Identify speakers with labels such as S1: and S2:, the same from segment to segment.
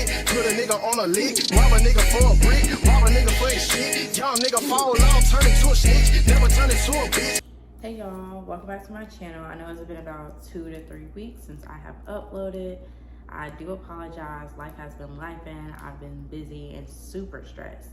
S1: click. Put a nigga on a lick. Rob a nigga for a brick. Rob a nigga for his shit. Young nigga fall off, turn into a snitch. Never turn into a bitch.
S2: Hey y'all, welcome back to my channel. I know it's been about 2 to 3 weeks since I have uploaded. I do apologize. Life has been lifing. I've been busy and super stressed.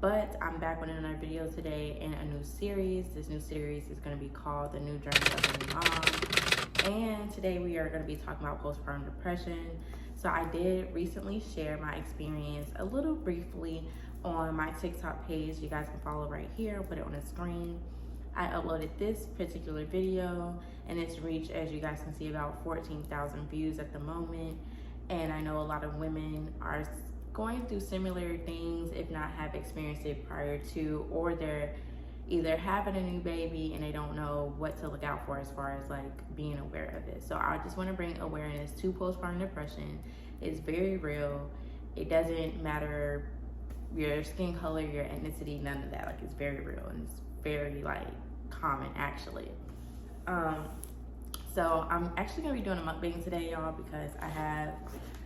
S2: But I'm back with another video today in a new series. This new series is going to be called The New Journey of a New Mom. And today we are going to be talking about postpartum depression. So I did recently share my experience a little briefly on my TikTok page. You guys can follow right here. I'll put it on the screen. I uploaded this particular video and it's reached, as you guys can see, about 14,000 views at the moment. And I know a lot of women are going through similar things, if not have experienced it prior to, or they're either having a new baby and they don't know what to look out for as far as like being aware of it. So I just want to bring awareness to postpartum depression. It's very real. It doesn't matter your skin color, your ethnicity, none of that. Like, it's very real and it's very like common actually. So I'm actually gonna be doing a mukbang today, y'all, because I have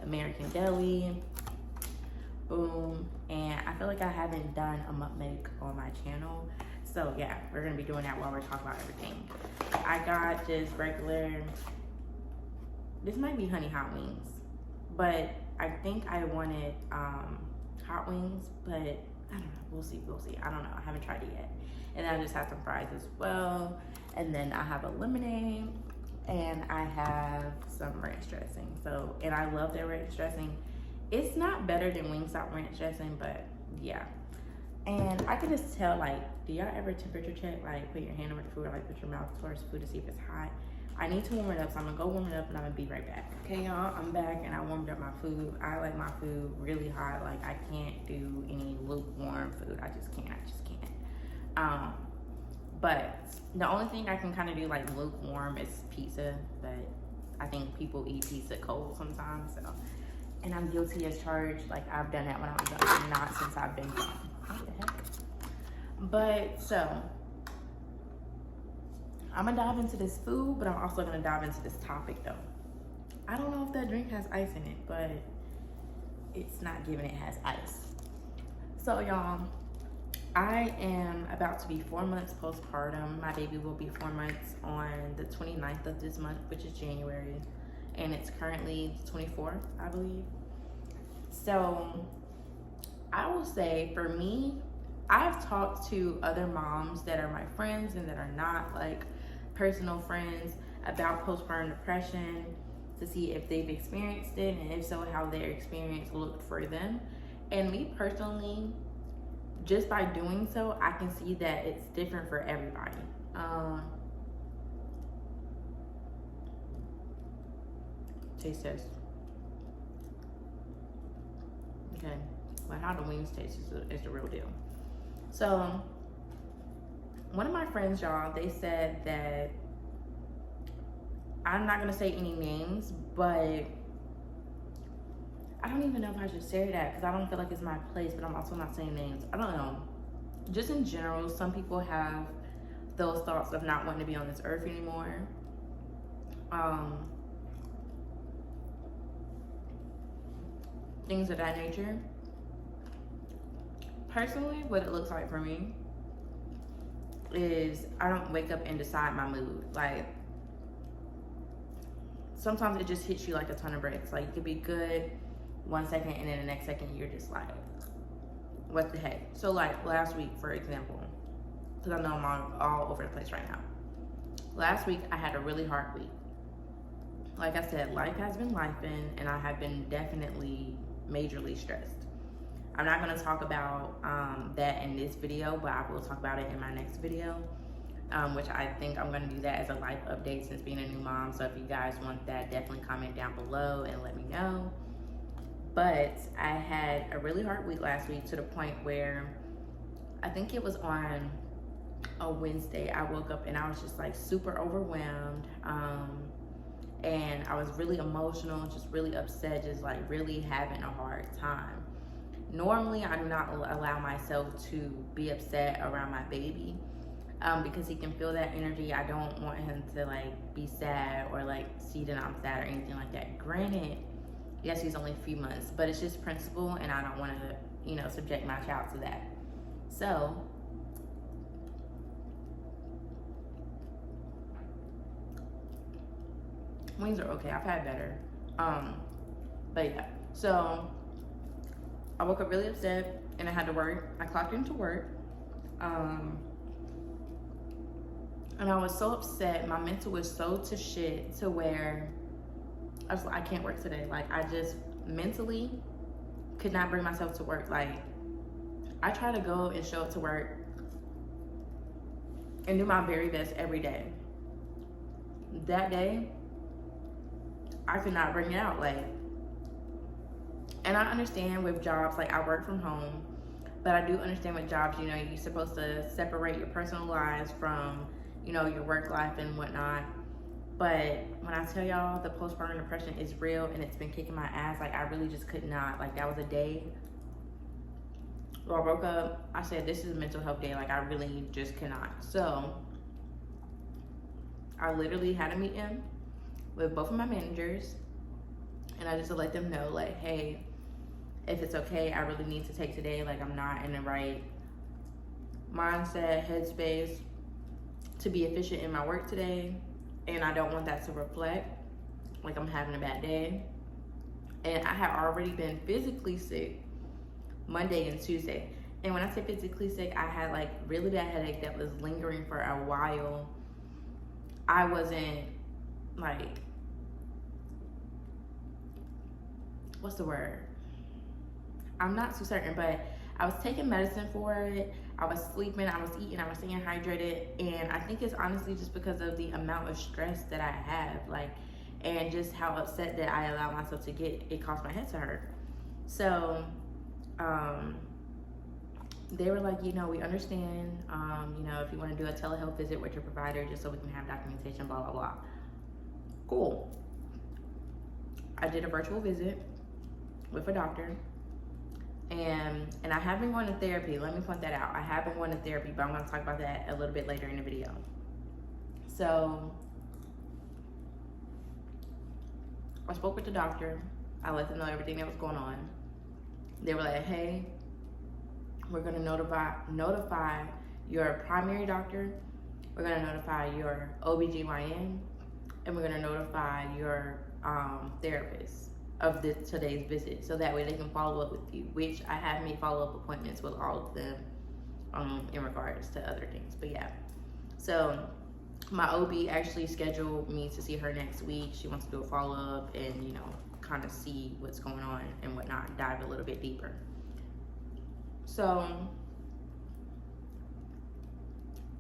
S2: American Deli, boom, and I feel like I haven't done a mukbang on my channel. So yeah, we're gonna be doing that while we're talking about everything. I got just regular, this might be honey hot wings, but I think I wanted hot wings, but I don't know, we'll see. I don't know, I haven't tried it yet. And then I just have some fries as well. And then I have a lemonade and I have some ranch dressing. So, and I love their ranch dressing. It's not better than Wingstop ranch dressing, but yeah. And I can just tell, like, do y'all ever temperature check? Like, put your hand over the food or like put your mouth towards the food to see if it's hot. I need to warm it up, so I'm gonna go warm it up and I'm gonna be right back. Okay, y'all, I'm back and I warmed up my food. I like my food really hot. Like, I can't do any lukewarm food. I just can't. But the only thing I can kind of do like lukewarm is pizza, but I think people eat pizza cold sometimes, so. And I'm guilty as charged. Like, I've done that when I was young, not since I've been young. What the heck? But so, I'm gonna dive into this food, but I'm also gonna dive into this topic though. I don't know if that drink has ice in it, but it's not giving it has ice. So y'all, I am about to be 4 months postpartum. My baby will be 4 months on the 29th of this month, which is January. And it's currently 24, I believe. So I will say, for me, I've talked to other moms that are my friends and that are not like personal friends about postpartum depression to see if they've experienced it, and if so, how their experience looked for them. And me personally, just by doing so, I can see that it's different for everybody. Taste test. Okay, well, how the wings taste is the real deal. So, one of my friends, y'all, they said that, I'm not gonna say any names, but I don't even know if I should share that because I don't feel like it's my place, but I'm also not saying names. I don't know. Just in general, some people have those thoughts of not wanting to be on this earth anymore. Things of that nature. Personally, what it looks like for me is I don't wake up and decide my mood. Like, sometimes it just hits you like a ton of bricks. Like, you could be good 1 second and then the next second you're just like, what the heck? So like last week, for example, because I know I'm all over the place right now. Last week I had a really hard week. Like I said, life has been lifing and I have been definitely majorly stressed. I'm not going to talk about that in this video, but I will talk about it in my next video, which I think I'm going to do that as a life update since being a new mom. So if you guys want that, definitely comment down below and let me know. But I had a really hard week last week, to the point where I think it was on a Wednesday, I woke up and I was just like super overwhelmed. And I was really emotional, just really upset, just like really having a hard time. Normally, I do not allow myself to be upset around my baby because he can feel that energy. I don't want him to like be sad or like see that I'm sad or anything like that. Granted, Yes, he's only a few months, but it's just principle, and I don't want to, you know, subject my child to that. So wings are okay. I've had better. But yeah. So I woke up really upset, and I had to work. I clocked into work. And I was so upset. My mental was so to shit to where I was like, I can't work today. Like, I just mentally could not bring myself to work. Like, I try to go and show up to work and do my very best every day. That day, I could not bring it out. Like, and I understand with jobs, like I work from home, but I do understand with jobs, you know, you're supposed to separate your personal lives from, you know, your work life and whatnot. But when I tell y'all the postpartum depression is real and it's been kicking my ass, like I really just could not. Like, that was a day where I woke up, I said, this is a mental health day. Like, I really just cannot. So I literally had a meeting with both of my managers, and I just let them know, like, hey, if it's okay, I really need to take today. Like, I'm not in the right mindset, headspace to be efficient in my work today, and I don't want that to reflect like I'm having a bad day. And I have already been physically sick Monday and Tuesday. And when I say physically sick, I had like really bad headache that was lingering for a while. I wasn't like, what's the word? I'm not too certain, but I was taking medicine for it. I was sleeping, I was eating, I was staying hydrated. And I think it's honestly just because of the amount of stress that I have, like, and just how upset that I allowed myself to get. It caused my head to hurt. So, they were like, you know, we understand, you know, if you want to do a telehealth visit with your provider just so we can have documentation, blah, blah, blah. Cool. I did a virtual visit with a doctor. And I have been going to therapy. Let me point that out. I have been going to therapy, but I'm going to talk about that a little bit later in the video. So I spoke with the doctor. I let them know everything that was going on. They were like, hey, we're going to notify your primary doctor. We're going to notify your OBGYN. And we're going to notify your therapist of today's visit, so that way they can follow up with you, which I have made follow-up appointments with all of them in regards to other things. But yeah, so my OB actually scheduled me to see her next week. She wants to do a follow-up and, you know, kind of see what's going on and whatnot, dive a little bit deeper. So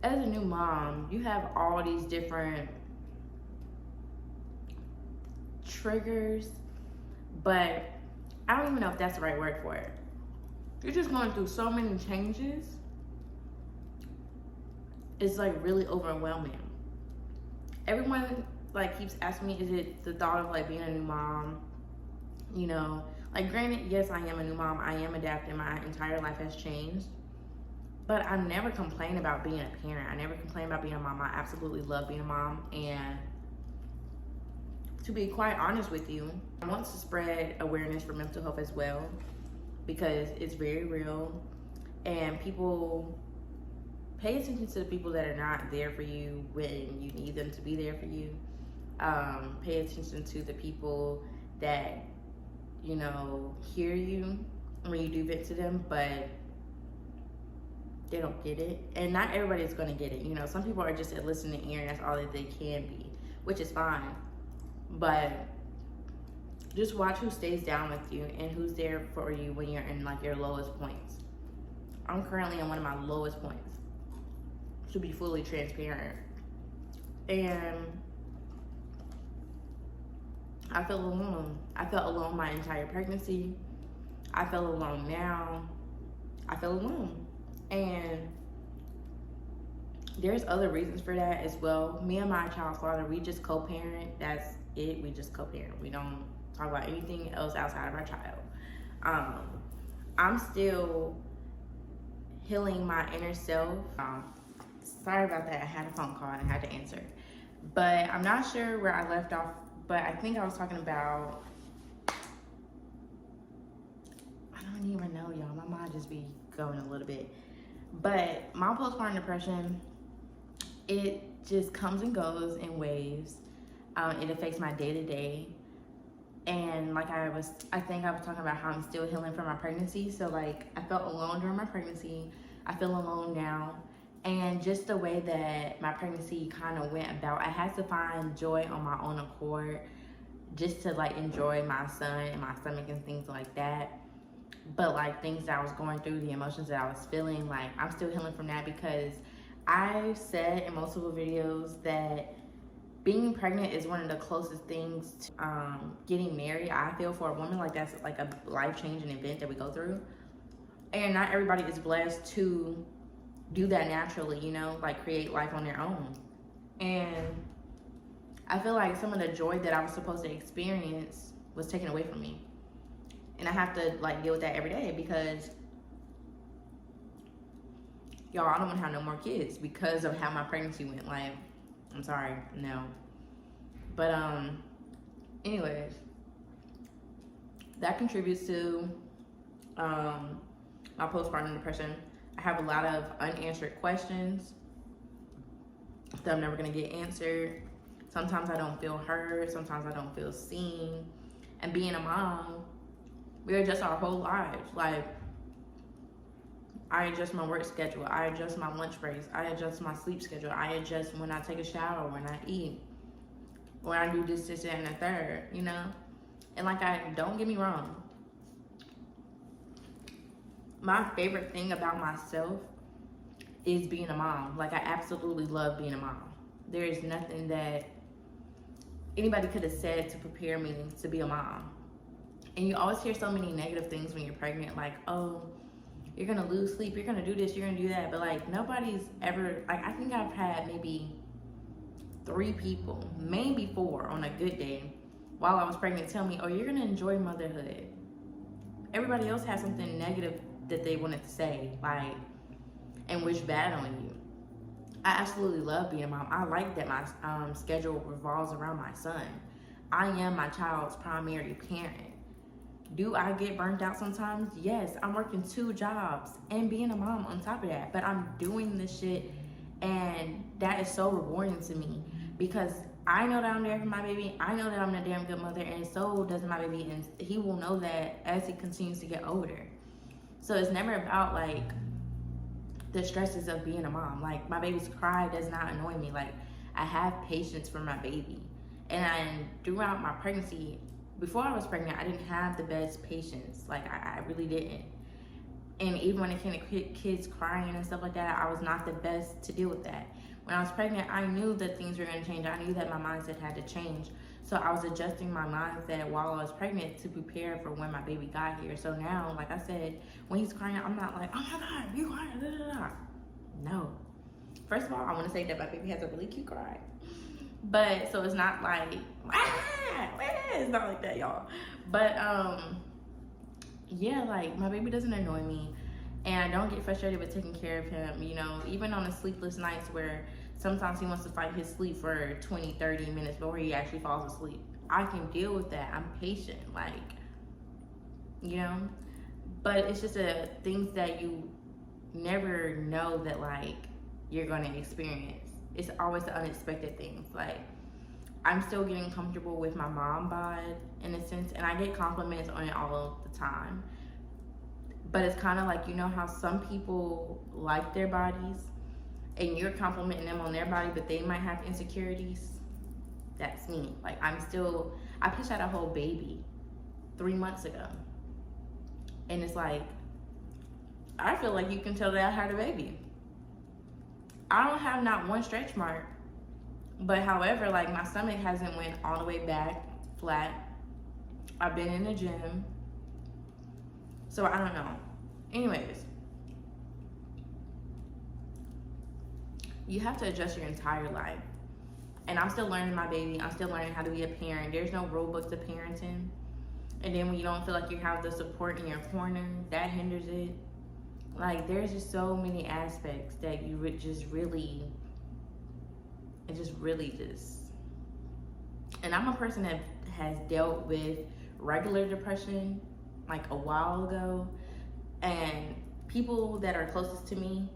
S2: as a new mom, you have all these different triggers, but I don't even know if that's the right word for it. You're just going through so many changes. It's like really overwhelming. Everyone like keeps asking me, is it the thought of like being a new mom? You know, like granted, yes, I am a new mom. I am adapting. My entire life has changed. But I never complain about being a parent. I never complain about being a mom. I absolutely love being a mom. And to be quite honest with you, I want to spread awareness for mental health as well, because it's very real, and people pay attention to the people that are not there for you when you need them to be there for you. Pay attention to the people that, you know, hear you when you do vent to them, but they don't get it. And not everybody's going to get it. You know, some people are just a listening ear, and that's all that they can be, which is fine. But just watch who stays down with you and who's there for you when you're in like your lowest points. I'm currently in one of my lowest points, to be fully transparent. And I feel alone. I felt alone my entire pregnancy. I feel alone now. I feel alone. And there's other reasons for that as well. Me and my child's father, we just co-parent. That's it. We just co-parent. We don't talk about anything else outside of our child. I'm still healing my inner self. Sorry about that. I had a phone call and I had to answer. But I'm not sure where I left off, but I think I was talking about mind just be going a little bit. But my postpartum depression, it just comes and goes in waves. It affects my day-to-day. And like I think I was talking about how I'm still healing from my pregnancy. So like I felt alone during my pregnancy. I feel alone now. And just the way that my pregnancy kind of went about, I had to find joy on my own accord just to like enjoy my son and my stomach and things like that. But like things that I was going through, the emotions that I was feeling, like I'm still healing from that, because I've said in multiple videos that being pregnant is one of the closest things to getting married. I feel for a woman, like that's like a life-changing event that we go through. And not everybody is blessed to do that naturally, you know, like create life on their own. And I feel like some of the joy that I was supposed to experience was taken away from me. And I have to like deal with that every day, because y'all, I don't want to have no more kids because of how my pregnancy went. Like, I'm sorry, no. But anyways, that contributes to my postpartum depression. I have a lot of unanswered questions that I'm never gonna get answered. Sometimes I don't feel heard, sometimes I don't feel seen. And being a mom, we adjust our whole lives. Like, I adjust my work schedule, I adjust my lunch breaks, I adjust my sleep schedule, I adjust when I take a shower, when I eat, when I do this, and the third, you know? And like, don't get me wrong, my favorite thing about myself is being a mom. Like, I absolutely love being a mom. There is nothing that anybody could have said to prepare me to be a mom. And you always hear so many negative things when you're pregnant, like, oh, you're gonna lose sleep, you're gonna do this, you're gonna do that. But like, nobody's ever, like, I think I've had maybe 3 people, maybe 4 on a good day while I was pregnant tell me, oh, you're gonna enjoy motherhood. Everybody else has something negative that they wanted to say, like, and wish bad on you. I absolutely love being a mom. I like that my schedule revolves around my son. I am my child's primary parent. Do I get burnt out sometimes? Yes, I'm working 2 jobs and being a mom on top of that, but I'm doing this shit, and that is so rewarding to me, because I know that I'm there for my baby. I know that I'm a damn good mother, and so does my baby, and he will know that as he continues to get older. So it's never about like the stresses of being a mom. Like, my baby's cry does not annoy me. Like, I have patience for my baby. And throughout my pregnancy, before I was pregnant, I didn't have the best patience. Like, I really didn't. And even when it came to kids crying and stuff like that, I was not the best to deal with that. When I was pregnant, I knew that things were gonna change. I knew that my mindset had to change. So I was adjusting my mindset while I was pregnant to prepare for when my baby got here. So now, like I said, when he's crying, I'm not like, oh my God, you crying, da, da, da. No. First of all, I wanna say that my baby has a really cute cry. But, so it's not like, it's not like that, y'all. But, yeah, like, my baby doesn't annoy me, and I don't get frustrated with taking care of him, you know, even on the sleepless nights where sometimes he wants to fight his sleep for 20, 30 minutes before he actually falls asleep. I can deal with that. I'm patient, like, you know, but it's just things that you never know that, like, you're going to experience. It's always the unexpected things. Like, I'm still getting comfortable with my mom bod in a sense, and I get compliments on it all the time. But it's kind of like, you know how some people like their bodies and you're complimenting them on their body, but they might have insecurities? That's me. Like, I pushed out a whole baby 3 months ago. And it's like, I feel like you can tell that I had a baby. I don't have not one stretch mark. But however, like, my stomach hasn't went all the way back flat. I've been in the gym. So I don't know. Anyways, you have to adjust your entire life. And I'm still learning my baby. I'm still learning how to be a parent. There's no rule book to parenting. And then when you don't feel like you have the support in your corner, that hinders it. Like, there's just so many aspects that you just really, and I'm a person that has dealt with regular depression like a while ago. And people that are closest to me,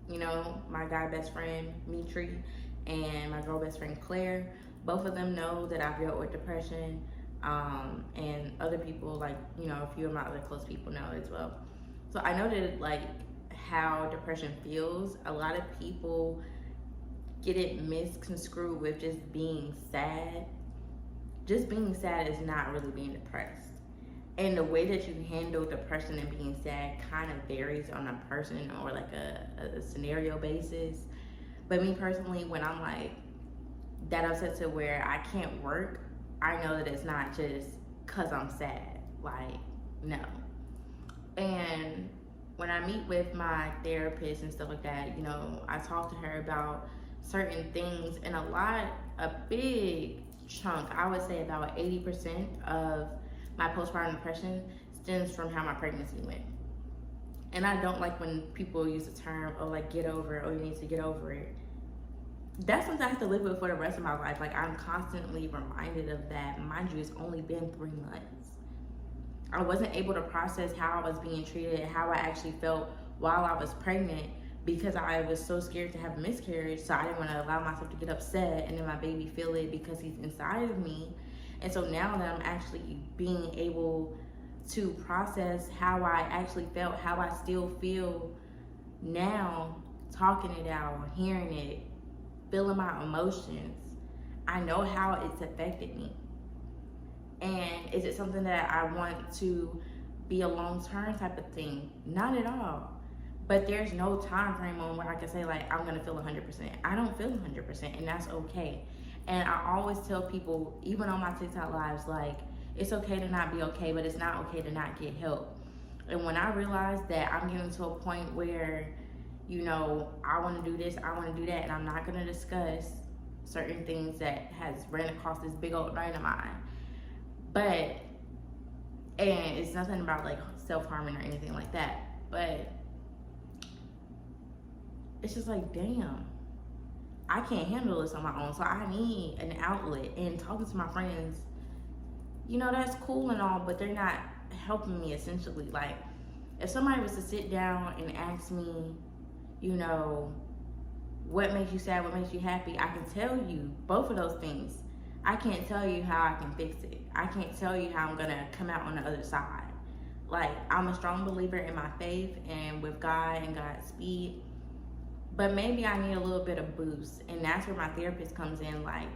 S2: you know, my guy best friend, Mitri, and my girl best friend, Claire, both of them know that I've dealt with depression. And other people, like, you know, a few of my other close people know as well. So I know that, like, how depression feels. A lot of people get it misconstrued with just being sad. Just being sad is not really being depressed. And the way that you handle depression and being sad kind of varies on a person or like a scenario basis. But me personally, when I'm like that upset to where I can't work, I know that it's not just cause I'm sad. Like, no. And when I meet with my therapist and stuff like that, you know, I talk to her about certain things, and a big chunk, I would say about 80% of my postpartum depression stems from how my pregnancy went. And I don't like when people use the term, oh, like, get over it, or you need to get over it. That's something I have to live with for the rest of my life. Like, I'm constantly reminded of that. Mind you, it's only been 3 months. I wasn't able to process how I was being treated, how I actually felt while I was pregnant, because I was so scared to have a miscarriage. So I didn't want to allow myself to get upset and then my baby feel it because he's inside of me. And so now that I'm actually being able to process how I actually felt, how I still feel now, talking it out, hearing it, feeling my emotions, I know how it's affected me. And is it something that I want to be a long-term type of thing? Not at all. But there's no time frame on where I can say, like, I'm gonna feel 100%. I don't feel 100%, and that's okay. And I always tell people, even on my TikTok lives, like, it's okay to not be okay, but it's not okay to not get help. And when I realized that I'm getting to a point where, you know, I want to do this, I want to do that, and I'm not going to discuss certain things that has ran across this big old brain of mine. But, and it's nothing about like self-harming or anything like that, but it's just like, damn, I can't handle this on my own, so I need an outlet. And talking to my friends, you know, that's cool and all, but they're not helping me essentially. Like, if somebody was to sit down and ask me, you know, what makes you sad, what makes you happy, I can tell you both of those things. I can't tell you how I can fix it. I can't tell you how I'm gonna come out on the other side. Like, I'm a strong believer in my faith and with God and God's speed, but maybe I need a little bit of boost, and that's where my therapist comes in. Like,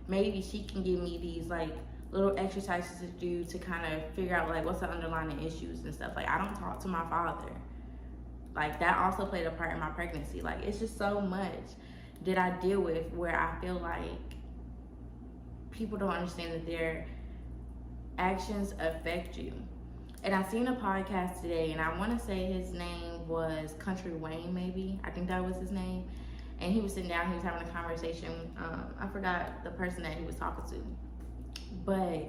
S2: maybe she can give me these like little exercises to do to kind of figure out like what's the underlying issues and stuff. Like, I don't talk to my father. Like, that also played a part in my pregnancy. Like, it's just so much that I deal with where I feel like people don't understand that their actions affect you. And I seen a podcast today, and I want to say his name was Country Wayne, maybe. I think that was his name. And he was sitting down, he was having a conversation. I forgot the person that he was talking to. But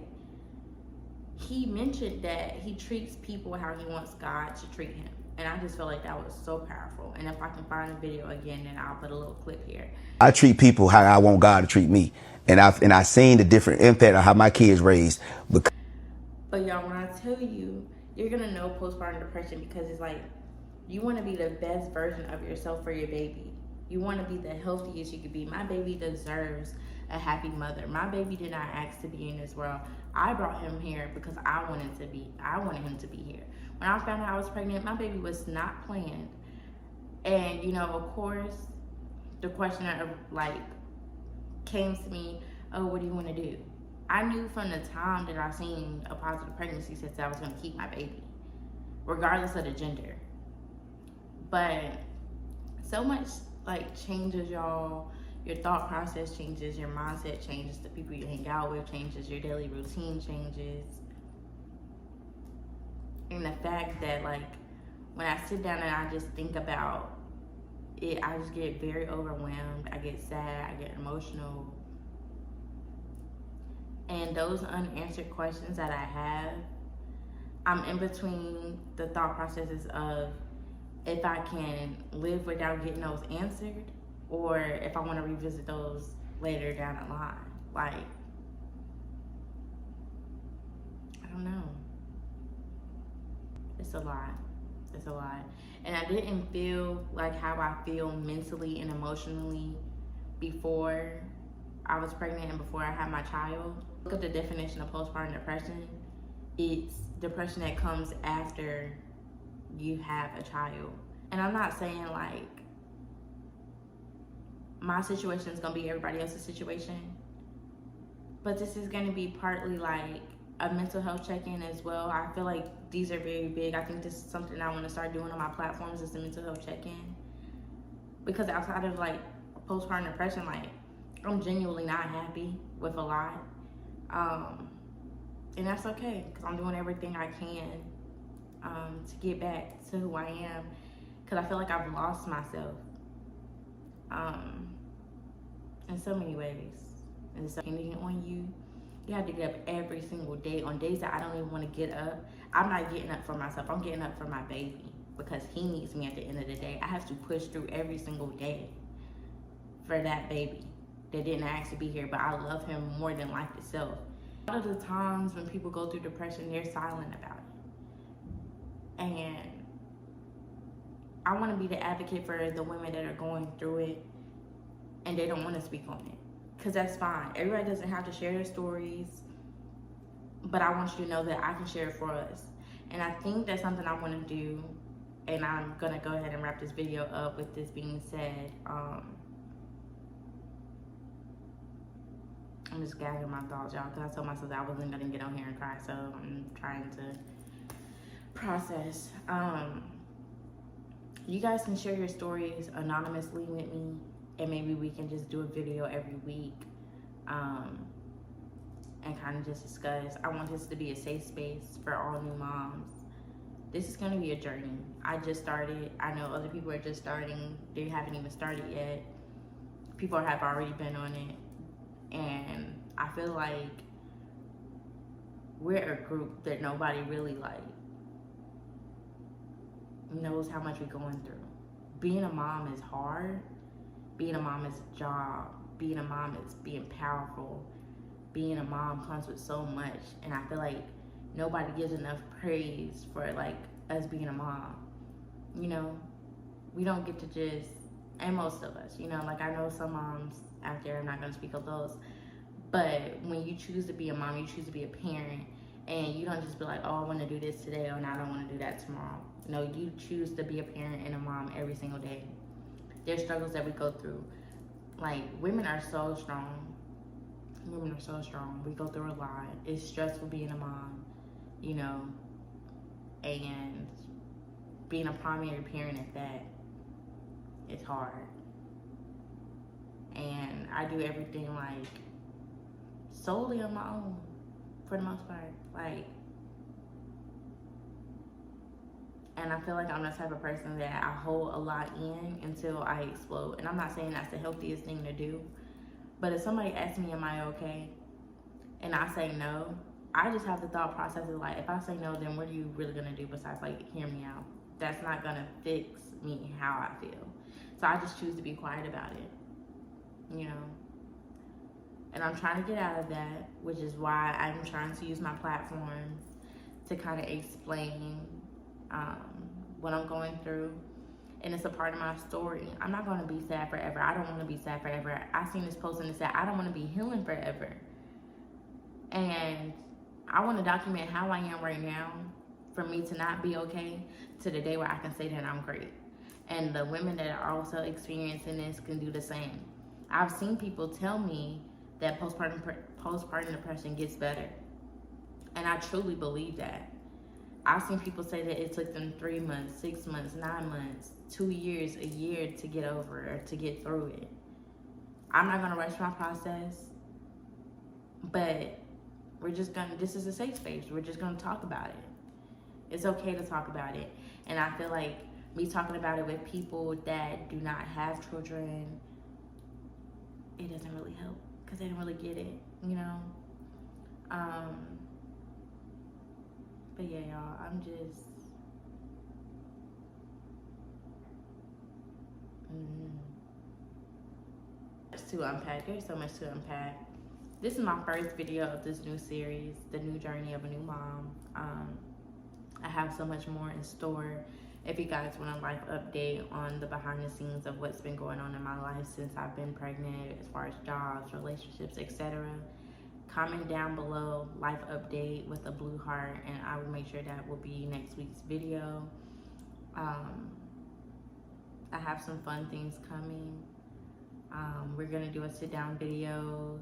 S2: he mentioned that he treats people how he wants God to treat him. And I just felt like that was so powerful. And if I can find a video again, then I'll put a little clip here.
S3: I treat people how I want God to treat me. And I've seen the different impact of how my kids raised.
S2: But y'all, when I tell you, you're gonna know postpartum depression, because it's like, you wanna be the best version of yourself for your baby. You wanna be the healthiest you could be. My baby deserves a happy mother. My baby did not ask to be in this world. I brought him here because I wanted him to be here. When I found out I was pregnant, my baby was not planned. And, you know, of course, the question of like came to me, oh, what do you want to do? I knew from the time that I seen a positive pregnancy test that I was going to keep my baby, regardless of the gender. But so much like changes, y'all. Your thought process changes, your mindset changes, the people you hang out with changes, your daily routine changes. And the fact that, like, when I sit down and I just think about it, I just get very overwhelmed. I get sad, I get emotional. And those unanswered questions that I have, I'm in between the thought processes of if I can live without getting those answered, or if I want to revisit those later down the line. Like, I don't know. It's a lot. It's a lot. And I didn't feel like how I feel mentally and emotionally before I was pregnant and before I had my child. Look at the definition of postpartum depression. It's depression that comes after you have a child. And I'm not saying like my situation is gonna be everybody else's situation, but this is gonna be partly like a mental health check-in as well. I feel like these are very big. I think this is something I want to start doing on my platforms, is the mental health check-in. Because outside of like postpartum depression, like I'm genuinely not happy with a lot. And that's okay, because I'm doing everything I can to get back to who I am, because I feel like I've lost myself in so many ways. And so depending on you, you have to get up every single day. On days that I don't even want to get up, I'm not getting up for myself. I'm getting up for my baby, because he needs me at the end of the day. I have to push through every single day for that baby that didn't ask to be here, but I love him more than life itself. A lot of the times when people go through depression, they're silent about it. And I want to be the advocate for the women that are going through it and they don't want to speak on it. Because that's fine. Everybody doesn't have to share their stories, but I want you to know that I can share it for us. And I think that's something I want to do, and I'm going to go ahead and wrap this video up with this being said. I'm just gathering my thoughts, y'all, because I told myself that I wasn't going to get on here and cry, so I'm trying to process. You guys can share your stories anonymously with me, and maybe we can just do a video every week and kind of just discuss. I want this to be a safe space for all new moms. This is going to be a journey. I just started. I know other people are just starting. They haven't even started yet. People have already been on it. And I feel like we're a group that nobody really like knows how much we're going through. Being a mom is hard. Being a mom is a job. Being a mom is being powerful. Being a mom comes with so much. And I feel like nobody gives enough praise for like us being a mom. You know, we don't get to just, and most of us, you know, like I know some moms out there, I'm not going to speak of those, but when you choose to be a mom, you choose to be a parent, and you don't just be like, oh, I want to do this today, or no, I don't want to do that tomorrow. No, you choose to be a parent and a mom every single day. There's struggles that we go through. Like, women are so strong. Women are so strong. We go through a lot. It's stressful being a mom, you know, and being a primary parent at that, it's hard. And I do everything like solely on my own for the most part. Like, and I feel like I'm the type of person that I hold a lot in until I explode. And I'm not saying that's the healthiest thing to do, but if somebody asks me, am I okay? And I say no, I just have the thought process of like, if I say no, then what are you really gonna do besides like hear me out? That's not gonna fix me how I feel. So I just choose to be quiet about it, you know? And I'm trying to get out of that, which is why I'm trying to use my platform to kind of explain what I'm going through. And it's a part of my story. I'm not gonna be sad forever. I don't wanna be sad forever. I seen this post and it said, I don't wanna be healing forever. And I wanna document how I am right now for me to not be okay to the day where I can say that I'm great. And the women that are also experiencing this can do the same. I've seen people tell me that postpartum depression gets better. And I truly believe that. I've seen people say that it took them 3 months, 6 months, 9 months, 2 years, a year to get over it or to get through it. I'm not gonna rush my process, but this is a safe space. We're just gonna talk about it. It's okay to talk about it. And I feel like me talking about it with people that do not have children, it doesn't really help because they don't really get it, you know? But yeah, y'all, I'm just, There's to unpack. There's so much to unpack. This is my first video of this new series, The New Journey of a New Mom. I have so much more in store. if you guys want a life update on the behind the scenes of what's been going on in my life since I've been pregnant, as far as jobs, relationships, etc., comment down below, life update with a blue heart, and I will make sure that will be next week's video. I have some fun things coming. We're gonna do a sit down video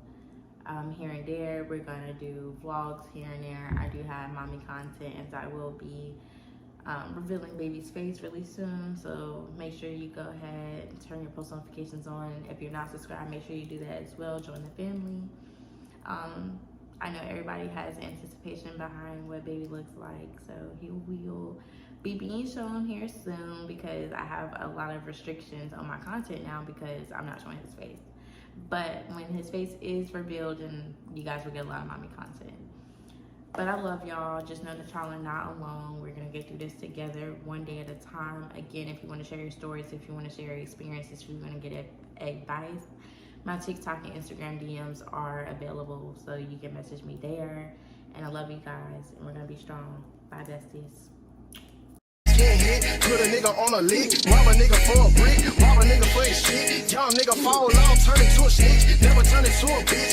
S2: here and there. We're gonna do vlogs here and there. I do have mommy content, and I will be revealing baby's face really soon. So make sure you go ahead and turn your post notifications on. If you're not subscribed, make sure you do that as well. Join the family. I know everybody has anticipation behind what baby looks like, so he will be being shown here soon, because I have a lot of restrictions on my content now because I'm not showing his face. But when his face is revealed, and you guys will get a lot of mommy content. But I love y'all. Just know that y'all are not alone. We're gonna get through this together, one day at a time. Again, if you want to share your stories, if you want to share your experiences, if you want to get advice, my TikTok and Instagram DMs are available, so you can message me there. And I love you guys, and we're gonna be strong. Bye, besties.
S1: Get hit, put a nigga on a lick, rob a nigga for a brick, rob a nigga for his shit. Young nigga fall off, turn into a snitch, never turn into a bitch.